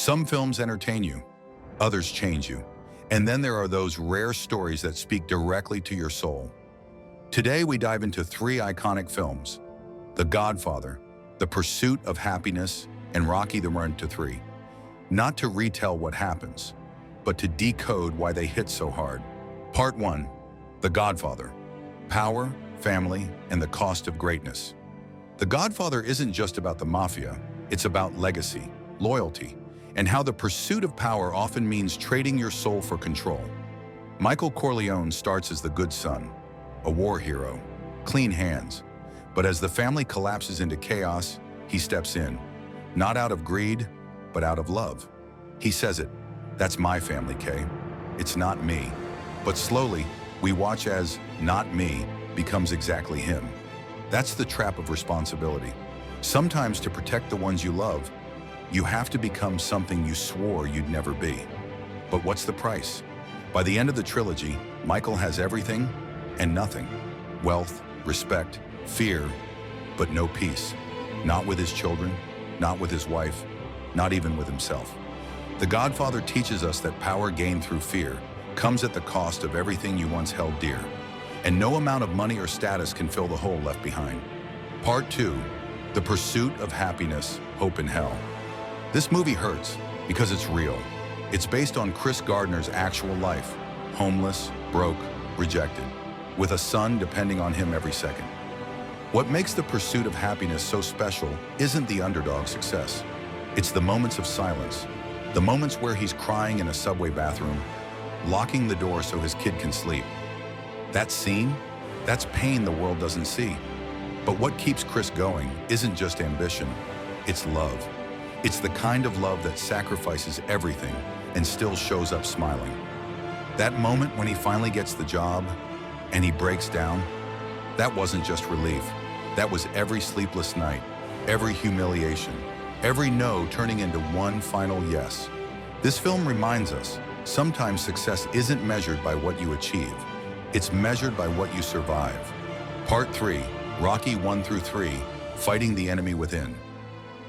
Some films entertain you, others change you. And then there are those rare stories that speak directly to your soul. Today we dive into three iconic films: The Godfather, The Pursuit of Happyness, and Rocky the Run to Three. Not to retell what happens, but to decode why they hit so hard. Part 1. The Godfather. Power, family, and the cost of greatness. The Godfather isn't just about the mafia, it's about legacy, loyalty, and how the pursuit of power often means trading your soul for control. Michael Corleone starts as the good son, a war hero, clean hands. But as the family collapses into chaos, he steps in, not out of greed, but out of love. He says it, "That's my family, Kay. It's not me." But slowly, we watch as "not me" becomes exactly him. That's the trap of responsibility. Sometimes to protect the ones you love, you have to become something you swore you'd never be. But what's the price? By the end of the trilogy, Michael has everything and nothing. Wealth, respect, fear, but no peace. Not with his children, not with his wife, not even with himself. The Godfather teaches us that power gained through fear comes at the cost of everything you once held dear. And no amount of money or status can fill the hole left behind. Part 2. The Pursuit of Happyness, Hope in Hell. This movie hurts because it's real. It's based on Chris Gardner's actual life, homeless, broke, rejected, with a son depending on him every second. What makes The Pursuit of Happyness so special isn't the underdog success. It's the moments of silence, the moments where he's crying in a subway bathroom, locking the door so his kid can sleep. That scene, that's pain the world doesn't see. But what keeps Chris going isn't just ambition, it's love. It's the kind of love that sacrifices everything and still shows up smiling. That moment when he finally gets the job and he breaks down, that wasn't just relief. That was every sleepless night, every humiliation, every no turning into one final yes. This film reminds us, sometimes success isn't measured by what you achieve. It's measured by what you survive. Part 3, Rocky 1 through 3, Fighting the Enemy Within.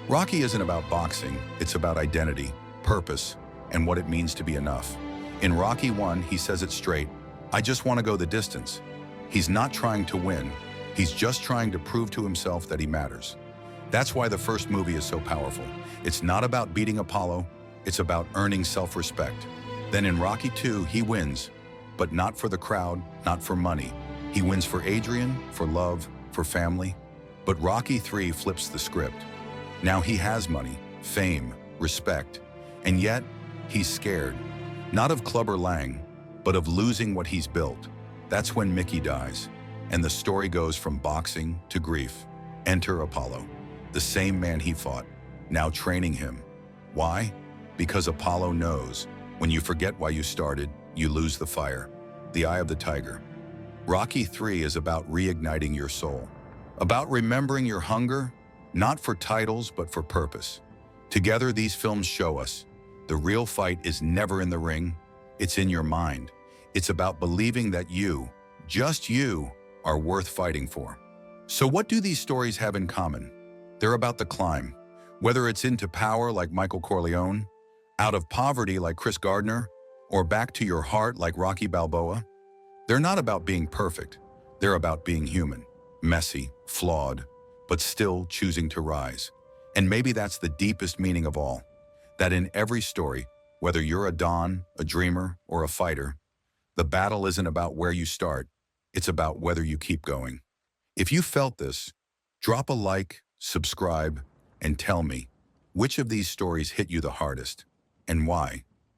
Rocky isn't about boxing, it's about identity, purpose, and what it means to be enough. In Rocky 1, he says it straight, "I just want to go the distance." He's not trying to win, he's just trying to prove to himself that he matters. That's why the first movie is so powerful. It's not about beating Apollo, it's about earning self-respect. Then in Rocky 2, he wins, but not for the crowd, not for money. He wins for Adrian, for love, for family. But Rocky 3 flips the script. Now he has money, fame, respect, and yet he's scared. Not of Clubber Lang, but of losing what he's built. That's when Mickey dies, and the story goes from boxing to grief. Enter Apollo, the same man he fought, now training him. Why? Because Apollo knows, when you forget why you started, you lose the fire, the eye of the tiger. Rocky 3 is about reigniting your soul, about remembering your hunger, not for titles, but for purpose. Together, these films show us the real fight is never in the ring, it's in your mind. It's about believing that you, just you, are worth fighting for. So what do these stories have in common? They're about the climb. Whether it's into power like Michael Corleone, out of poverty like Chris Gardner, or back to your heart like Rocky Balboa, they're not about being perfect. They're about being human, messy, flawed, but still choosing to rise. And maybe that's the deepest meaning of all, that in every story, whether you're a don, a dreamer, or a fighter, the battle isn't about where you start, it's about whether you keep going. If you felt this, drop a like, subscribe, and tell me, which of these stories hit you the hardest, and why?